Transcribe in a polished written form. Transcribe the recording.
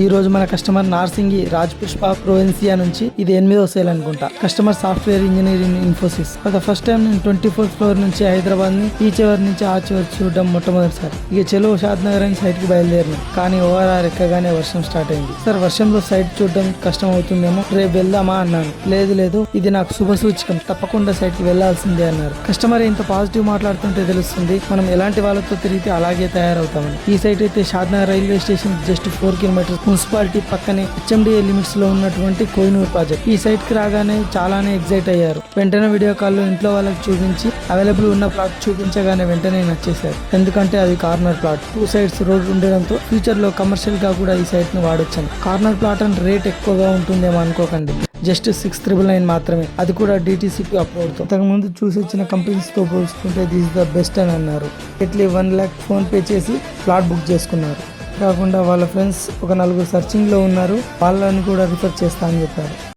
ఈ రోజు మన కస్టమర్ నార్సింగి రాజ్ పుష్ప ప్రోవిన్సియా నుంచి ఇది 8వ సేల్ అనుకుంటా. Customer software engineering Infosys. For the first time నేను 24th ఫ్లోర్ నుంచి హైదరాబాద్ ని ఈ చివరి నుంచి ఆ చివరి చూడడం మొట్టమొదటిసారి. ఇక చెలో షాద్ నగర్ అని సైట్ కి బయలుదేరినాం. కానీ ఓఆర్ఆర్ ఎక్కగానే వర్షం స్టార్ట్ అయింది. సార్ వర్షంలో సైట్ చూడడం కష్టం అవుతుందేమో, రేపు వెళ్దామా అన్నాను. లేదు ఇది నాకు శుభ సూచకం, తప్పకుండా సైట్ కి వెళ్లాల్సిందే అన్నారు. కస్టమర్ ఇంత పాజిటివ్ మాట్లాడుతుంటే తెలుస్తుంది మనం ఎలాంటి వాళ్ళతో తిరిగితే అలాగే తయారవుతామని. ఈ సైట్ అయితే షాద్ నగర్ railway station just 4 kilometres, municipality పక్కనే హెచ్ఎండిఏ లిమిట్స్ లో ఉన్నటువంటి కోహినూర్ ప్రాజెక్ట్. ఈ సైట్ కి రాగానే చాలానే ఎగ్జైట్ అయ్యారు. వెంటనే వీడియో కాల్లో ఇంట్లో వాళ్ళకి చూపించి అవైలబుల్ ఉన్న ప్లాట్ చూపించగానే వెంటనే నచ్చేశారు. ఎందుకంటే అది కార్నర్ ప్లాట్, 2 సైడ్స్ రోడ్ ఉండడంతో ఫ్యూచర్ లో కమర్షియల్ గా కూడా ఈ సైట్ ను వాడొచ్చాను. కార్నర్ ప్లాట్ అని రేట్ ఎక్కువగా ఉంటుందేమో అనుకోకండి, జస్ట్ 6,999 మాత్రమే, అది కూడా DTCP అప్లోడ్ తో. ఇంతకు ముందు చూసి వచ్చిన కంపెనీస్ తో పోల్చుకుంటే దిస్ ద బెస్ట్ అని అన్నారు. ఎట్లీ 1 lakh ఫోన్ పే చేసి ప్లాట్ బుక్ చేసుకున్నారు. కాకుండా వాళ్ళ ఫ్రెండ్స్ ఒక 4 సర్చింగ్ లో ఉన్నారు, వాళ్ళని కూడా రిఫర్ చేస్తా అని చెప్పారు.